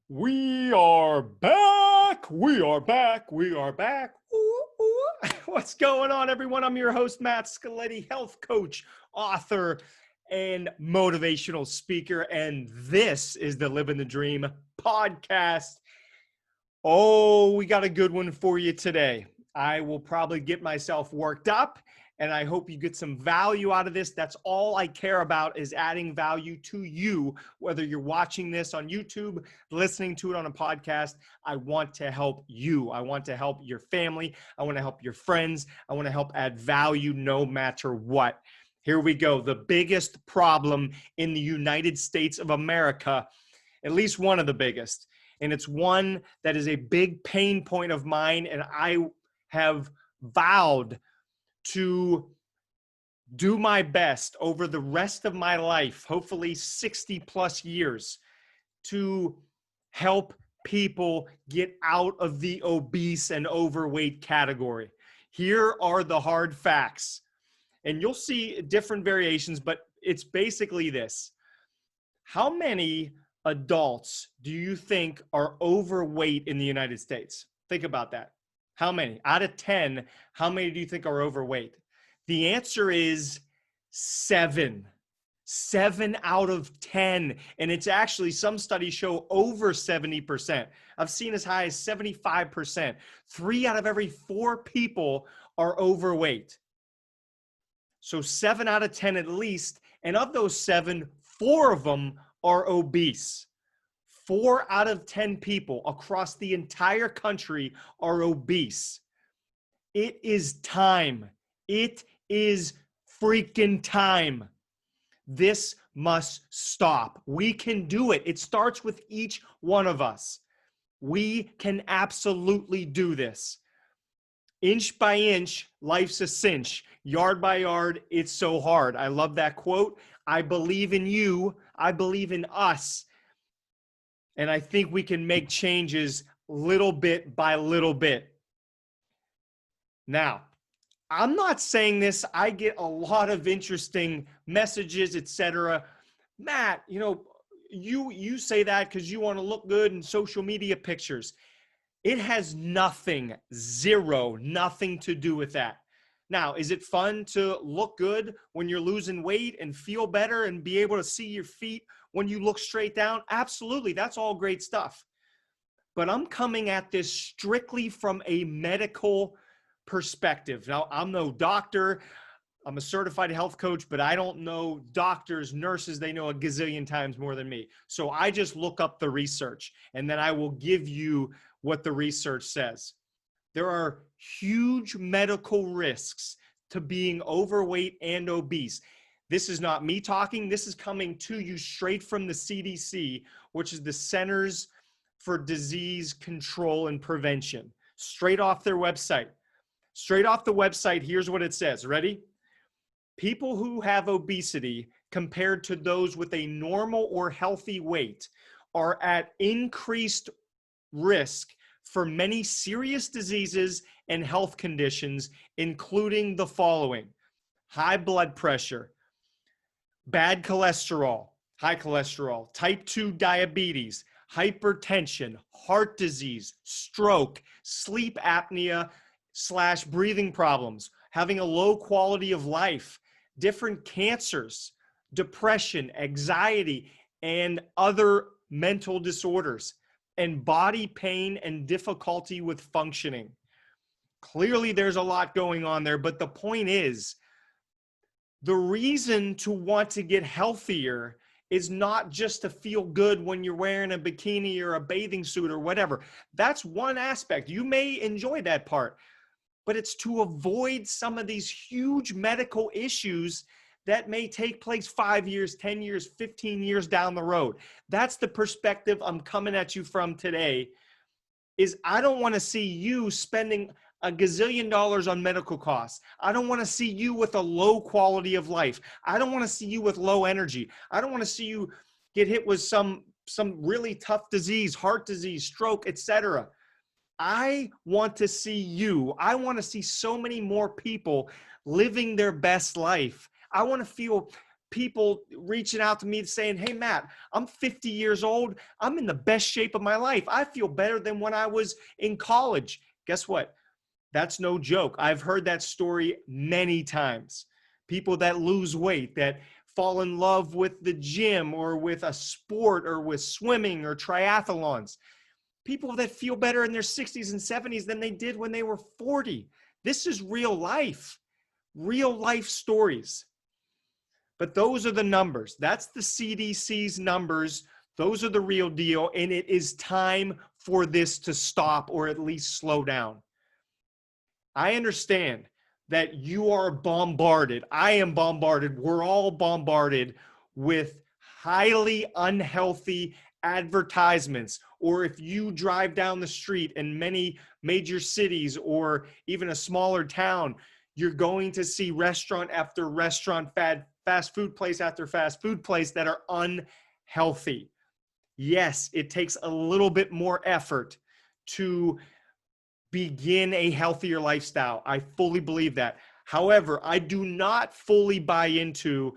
We are back. We are back. We are back. Ooh, ooh. What's going on, everyone? I'm your host, Matthew.scoletti, health coach, author, and motivational speaker. And this is the Living the Dream podcast. Oh, we got a good one for you today. I will probably get myself worked up, and I hope you get some value out of this. That's all I care about, is adding value to you, whether you're watching this on YouTube, listening to it on a podcast. I want to help you. I want to help your family. I want to help your friends. I want to help add value no matter what. Here we go. The biggest problem in the United States of America, at least one of the biggest, and it's one that is a big pain point of mine, and I have vowed to do my best over the rest of my life, hopefully 60 plus years, to help people get out of the obese and overweight category. Here are the hard facts, and you'll see different variations, but it's basically this. How many adults do you think are overweight in the United States? Think about that. How many? Out of 10, how many do you think are overweight? The answer is 7. 7 out of 10. And it's actually, some studies show over 70%. I've seen as high as 75%. 3 out of every 4 people are overweight. So 7 out of 10 at least. And of those 7, 4 of them are obese. 4 out of 10 people across the entire country are obese. It is time. It is freaking time. This must stop. We can do it. It starts with each one of us. We can absolutely do this. Inch by inch, life's a cinch. Yard by yard, it's so hard. I love that quote. I believe in you. I believe in us. And I think we can make changes little bit by little bit. Now, I'm not saying this. I get a lot of interesting messages, etc. Matt, you say that because you want to look good in social media pictures. It has nothing to do with that. Now, is it fun to look good when you're losing weight and feel better and be able to see your feet when you look straight down? Absolutely. That's all great stuff. But I'm coming at this strictly from a medical perspective. Now, I'm no doctor. I'm a certified health coach, but I don't know doctors, nurses. They know a gazillion times more than me. So I just look up the research, and then I will give you what the research says. There are huge medical risks to being overweight and obese. This is not me talking. This is coming to you straight from the CDC, which is the Centers for Disease Control and Prevention. Straight off their website. Straight off the website, here's what it says. Ready? People who have obesity compared to those with a normal or healthy weight are at increased risk for many serious diseases and health conditions, including the following: high blood pressure, bad cholesterol, high cholesterol, type 2 diabetes, hypertension, heart disease, stroke, sleep apnea / breathing problems, having a low quality of life, different cancers, depression, anxiety, and other mental disorders, and body pain and difficulty with functioning. Clearly, there's a lot going on there, but the point is, the reason to want to get healthier is not just to feel good when you're wearing a bikini or a bathing suit or whatever. That's one aspect. You may enjoy that part, but it's to avoid some of these huge medical issues that may take place 5 years, 10 years, 15 years down the road. That's the perspective I'm coming at you from today, is I don't want to see you spending a gazillion dollars on medical costs. I don't want to see you with a low quality of life. I don't want to see you with low energy. I don't want to see you get hit with some really tough disease, heart disease, stroke, etc. I want to see you. I want to see so many more people living their best life. I want to feel people reaching out to me saying, hey, Matt, I'm 50 years old. I'm in the best shape of my life. I feel better than when I was in college. Guess what? That's no joke. I've heard that story many times. People that lose weight, that fall in love with the gym or with a sport or with swimming or triathlons. People that feel better in their 60s and 70s than they did when they were 40. This is real life stories. But those are the numbers. That's the CDC's numbers. Those are the real deal. And it is time for this to stop or at least slow down. I understand that you are bombarded. I am bombarded. We're all bombarded with highly unhealthy advertisements. Or if you drive down the street in many major cities or even a smaller town, you're going to see restaurant after restaurant, fast food place after fast food place that are unhealthy. Yes, it takes a little bit more effort to begin a healthier lifestyle. I fully believe that. However, I do not fully buy into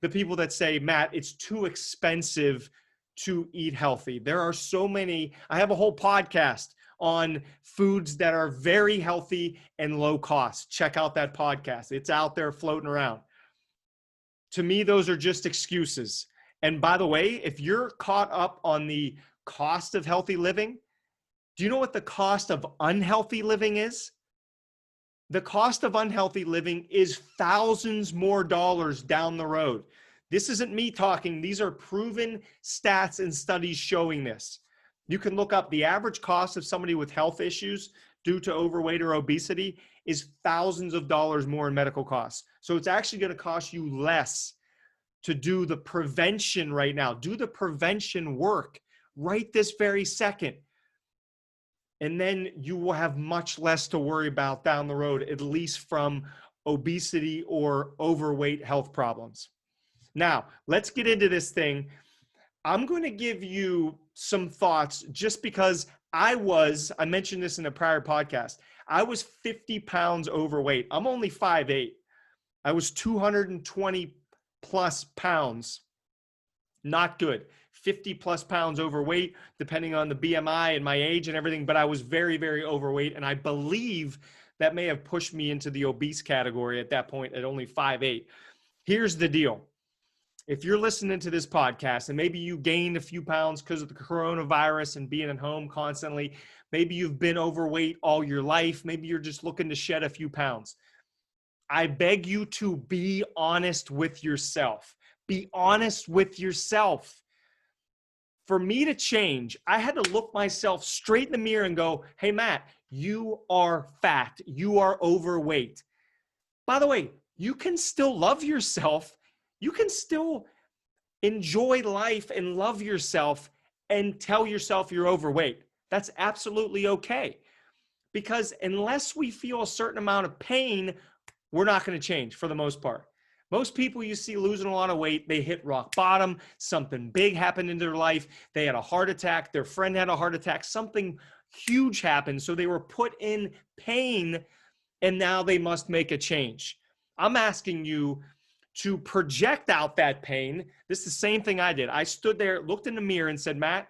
the people that say, Matt, it's too expensive to eat healthy. There are so many. I have a whole podcast on foods that are very healthy and low cost. Check out that podcast. It's out there floating around. To me, those are just excuses. And by the way, if you're caught up on the cost of healthy living, do you know what the cost of unhealthy living is? The cost of unhealthy living is thousands more dollars down the road. This isn't me talking. These are proven stats and studies showing this. You can look up the average cost of somebody with health issues due to overweight or obesity is thousands of dollars more in medical costs. So it's actually going to cost you less to do the prevention right now. Do the prevention work right this very second. And then you will have much less to worry about down the road, at least from obesity or overweight health problems. Now, let's get into this thing. I'm going to give you some thoughts just because I mentioned this in a prior podcast. I was 50 pounds overweight. I'm only 5'8". I was 220 plus pounds. Not good. 50 plus pounds overweight, depending on the BMI and my age and everything. But I was very, very overweight. And I believe that may have pushed me into the obese category at that point at only 5'8". Here's the deal. If you're listening to this podcast and maybe you gained a few pounds because of the coronavirus and being at home constantly, maybe you've been overweight all your life, maybe you're just looking to shed a few pounds. I beg you to be honest with yourself. Be honest with yourself. For me to change, I had to look myself straight in the mirror and go, hey, Matt, you are fat. You are overweight. By the way, you can still love yourself. You can still enjoy life and love yourself and tell yourself you're overweight. That's absolutely okay. Because unless we feel a certain amount of pain, we're not going to change for the most part. Most people you see losing a lot of weight, they hit rock bottom, something big happened in their life, they had a heart attack, their friend had a heart attack, something huge happened, so they were put in pain, and now they must make a change. I'm asking you to project out that pain. This is the same thing I did. I stood there, looked in the mirror and said, Matt,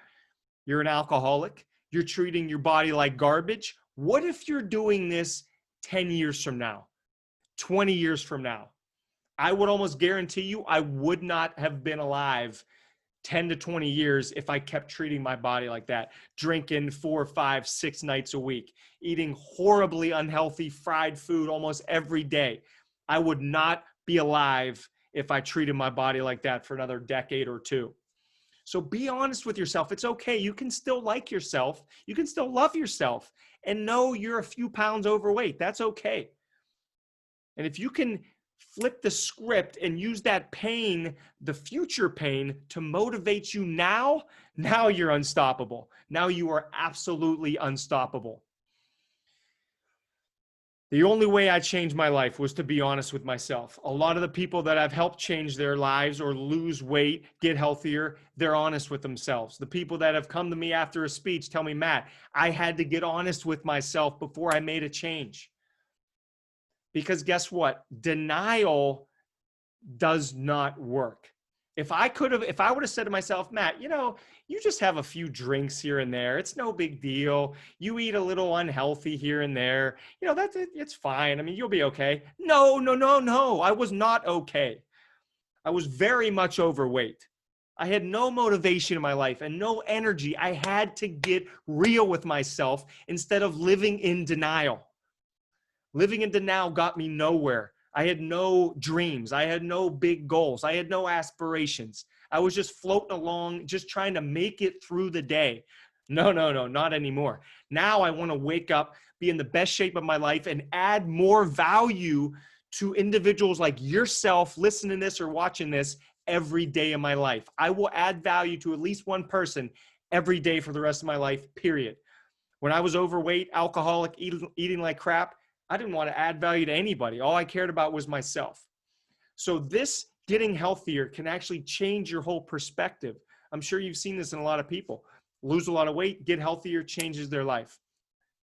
you're an alcoholic. You're treating your body like garbage. What if you're doing this 10 years from now, 20 years from now? I would almost guarantee you I would not have been alive 10 to 20 years if I kept treating my body like that, drinking 4, 5, 6 nights a week, eating horribly unhealthy fried food almost every day. I would not be alive if I treated my body like that for another decade or two. So be honest with yourself. It's okay. You can still like yourself. You can still love yourself and know you're a few pounds overweight. That's okay. And if you can flip the script and use that pain, the future pain, to motivate you now you're unstoppable. Now you are absolutely unstoppable. The only way I changed my life was to be honest with myself. A lot of the people that I've helped change their lives or lose weight, get healthier, they're honest with themselves. The people that have come to me after a speech tell me, Matt, I had to get honest with myself before I made a change. Because guess what? Denial does not work. If I would have said to myself, Matt, you just have a few drinks here and there. It's no big deal. You eat a little unhealthy here and there. That's it. It's fine. I mean, you'll be okay. No, no, no, no. I was not okay. I was very much overweight. I had no motivation in my life and no energy. I had to get real with myself instead of living in denial. Living in denial got me nowhere. I had no dreams. I had no big goals. I had no aspirations. I was just floating along, just trying to make it through the day. No, no, no, not anymore. Now I want to wake up, be in the best shape of my life, and add more value to individuals like yourself listening to this or watching this every day of my life. I will add value to at least one person every day for the rest of my life, period. When I was overweight, alcoholic, eating like crap, I didn't want to add value to anybody. All I cared about was myself. So this getting healthier can actually change your whole perspective. I'm sure you've seen this in a lot of people. Lose a lot of weight, get healthier, changes their life.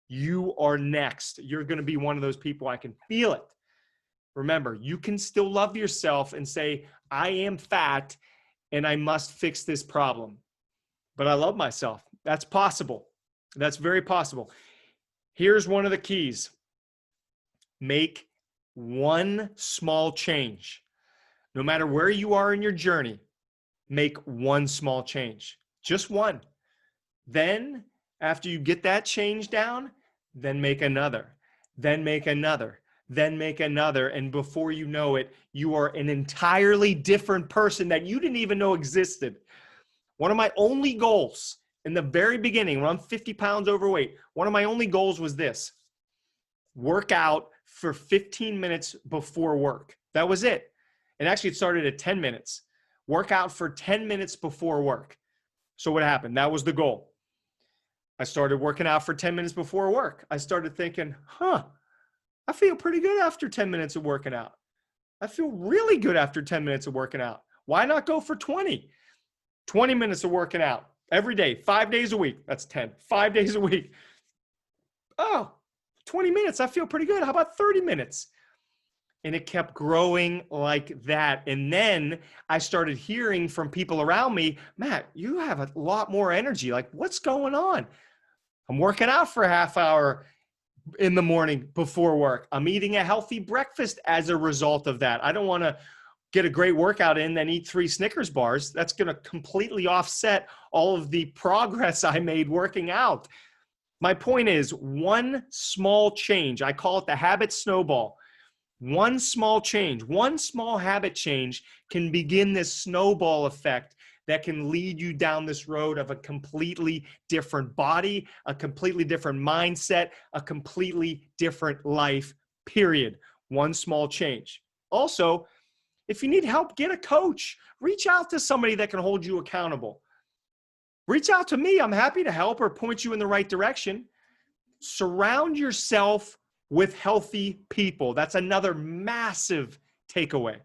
You are next. You're going to be one of those people. I can feel it. Remember, you can still love yourself and say, I am fat and I must fix this problem. But I love myself. That's possible. That's very possible. Here's one of the keys. Make one small change. No matter where you are in your journey, make one small change. Just one. Then, after you get that change down, then make another. Then make another. Then make another. And before you know it, you are an entirely different person that you didn't even know existed. One of my only goals in the very beginning, when I'm 50 pounds overweight, one of my only goals was this: work out for 15 minutes before work. That was it. And actually, it started at 10 minutes. Work out for 10 minutes before work. So what happened? That was the goal. I started working out for 10 minutes before work. I started thinking, I feel pretty good after 10 minutes of working out. I feel really good after 10 minutes of working out. Why not go for 20? 20 minutes of working out every day, 5 days a week. That's 10, 5 days a week. Oh, 20 minutes. I feel pretty good. How about 30 minutes? And it kept growing like that. And then I started hearing from people around me, Matt, you have a lot more energy. Like, what's going on? I'm working out for a half hour in the morning before work. I'm eating a healthy breakfast as a result of that. I don't want to get a great workout in, then eat 3 Snickers bars. That's going to completely offset all of the progress I made working out. My point is, one small change, I call it the habit snowball. One small change, one small habit change can begin this snowball effect that can lead you down this road of a completely different body, a completely different mindset, a completely different life, period. One small change. Also, if you need help, get a coach. Reach out to somebody that can hold you accountable. Reach out to me. I'm happy to help or point you in the right direction. Surround yourself with healthy people. That's another massive takeaway.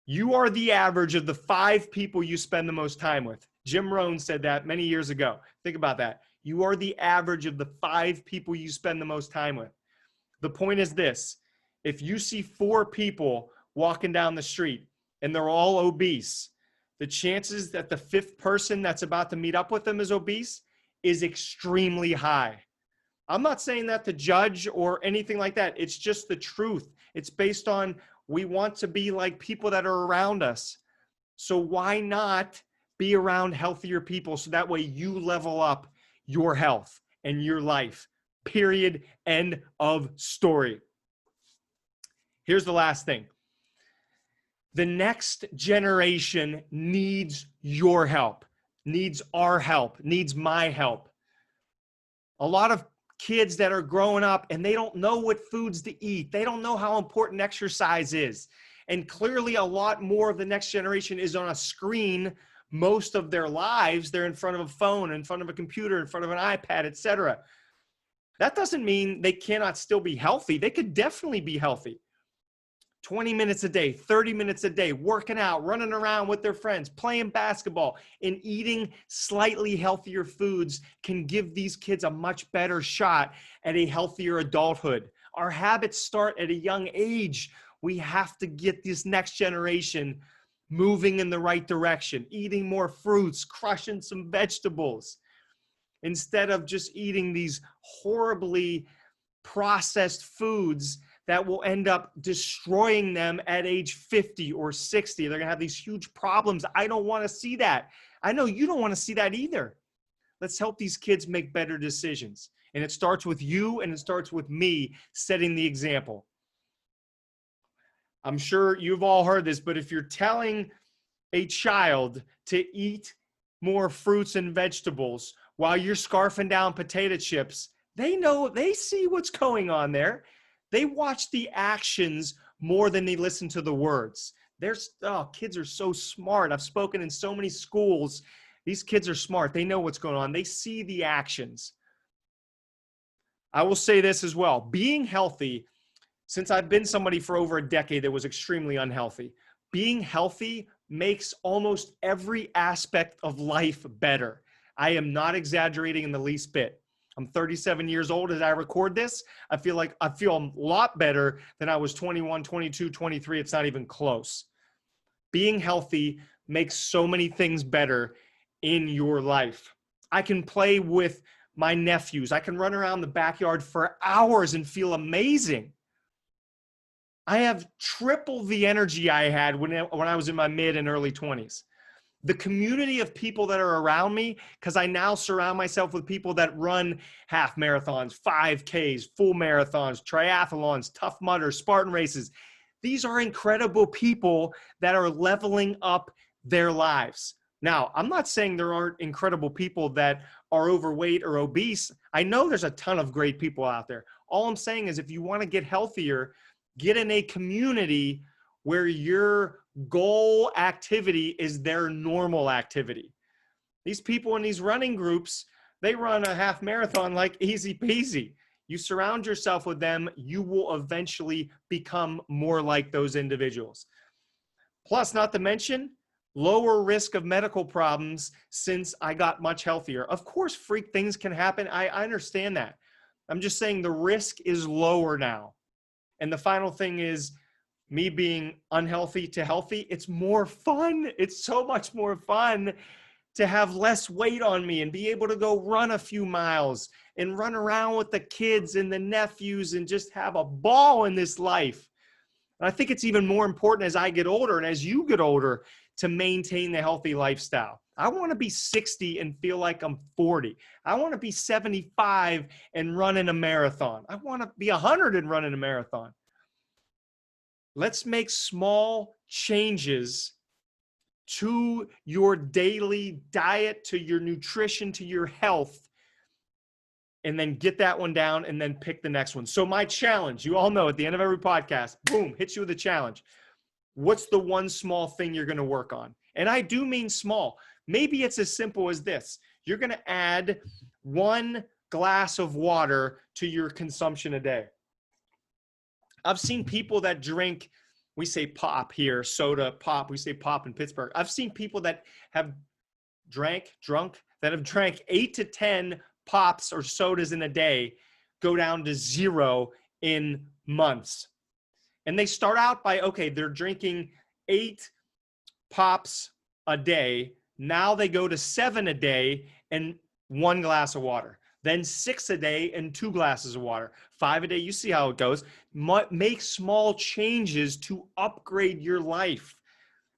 You are the average of the 5 people you spend the most time with. Jim Rohn said that many years ago. Think about that. You are the average of the 5 people you spend the most time with. The point is this: if you see 4 people walking down the street and they're all obese, the chances that the 5th person that's about to meet up with them is obese is extremely high. I'm not saying that to judge or anything like that. It's just the truth. It's based on, we want to be like people that are around us. So why not be around healthier people so that way you level up your health and your life? Period. End of story. Here's the last thing. The next generation needs your help, needs our help, needs my help. A lot of kids that are growing up and they don't know what foods to eat. They don't know how important exercise is. And clearly a lot more of the next generation is on a screen most of their lives. They're in front of a phone, in front of a computer, in front of an iPad, etc. That doesn't mean they cannot still be healthy. They could definitely be healthy. 20 minutes a day, 30 minutes a day, working out, running around with their friends, playing basketball, and eating slightly healthier foods can give these kids a much better shot at a healthier adulthood. Our habits start at a young age. We have to get this next generation moving in the right direction, eating more fruits, crushing some vegetables, instead of just eating these horribly processed foods that will end up destroying them at age 50 or 60. They're gonna have these huge problems. I don't wanna see that. I know you don't wanna see that either. Let's help these kids make better decisions. And it starts with you, and it starts with me setting the example. I'm sure you've all heard this, but if you're telling a child to eat more fruits and vegetables while you're scarfing down potato chips, they know, they see what's going on there. They watch the actions more than they listen to the words. Kids are so smart. I've spoken in so many schools. These kids are smart. They know what's going on. They see the actions. I will say this as well. Being healthy, since I've been somebody for over a decade that was extremely unhealthy, being healthy makes almost every aspect of life better. I am not exaggerating in the least bit. I'm 37 years old as I record this. I feel a lot better than I was 21, 22, 23. It's not even close. Being healthy makes so many things better in your life. I can play with my nephews. I can run around the backyard for hours and feel amazing. I have triple the energy I had when I was in my mid and early 20s. The community of people that are around me, because I now surround myself with people that run half marathons, 5Ks, full marathons, triathlons, Tough Mudder, Spartan races. These are incredible people that are leveling up their lives. Now, I'm not saying there aren't incredible people that are overweight or obese. I know there's a ton of great people out there. All I'm saying is if you want to get healthier, get in a community where your goal activity is their normal activity. These people in these running groups, they run a half marathon like easy peasy. You surround yourself with them, you will eventually become more like those individuals. Plus, not to mention, lower risk of medical problems since I got much healthier. Of course, freak things can happen. I understand that. I'm just saying the risk is lower now. And the final thing is me being unhealthy to healthy. It's more fun. It's so much more fun to have less weight on me and be able to go run a few miles and run around with the kids and the nephews and just have a ball in this life. And I think it's even more important as I get older and as you get older to maintain the healthy lifestyle. I want to be 60 and feel like I'm 40. I want to be 75 and run in a marathon. I want to be 100 and run in a marathon. Let's make small changes to your daily diet, to your nutrition, to your health, and then get that one down and then pick the next one. So my challenge, you all know at the end of every podcast, boom, hits you with a challenge. What's the one small thing you're going to work on? And I do mean small. Maybe it's as simple as this. You're going to add 1 glass of water to your consumption a day. I've seen people that drink, we say pop here, soda, pop. We say pop in Pittsburgh. I've seen people that have drank 8 to 10 pops or sodas in a day go down to 0 in months. And they start out by, okay, they're drinking 8 pops a day. Now they go to 7 a day and 1 glass of water. Then 6 a day and 2 glasses of water. 5 a day, you see how it goes. Make small changes to upgrade your life.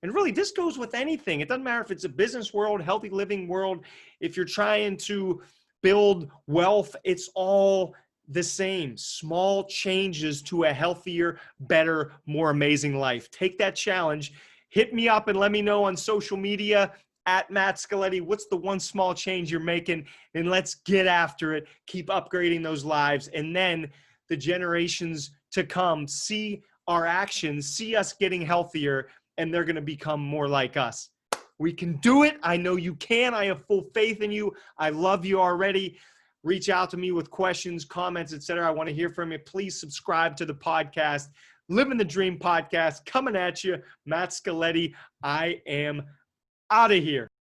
And really, this goes with anything. It doesn't matter if it's a business world, healthy living world. If you're trying to build wealth, it's all the same. Small changes to a healthier, better, more amazing life. Take that challenge. Hit me up and let me know on social media at Matt.scoletti. What's the one small change you're making? And let's get after it. Keep upgrading those lives. And then the generations to come see our actions, see us getting healthier, and they're going to become more like us. We can do it. I know you can. I have full faith in you. I love you already. Reach out to me with questions, comments, etc. I want to hear from you. Please subscribe to the podcast. Living the Dream podcast coming at you. Matt.scoletti. I am out of here.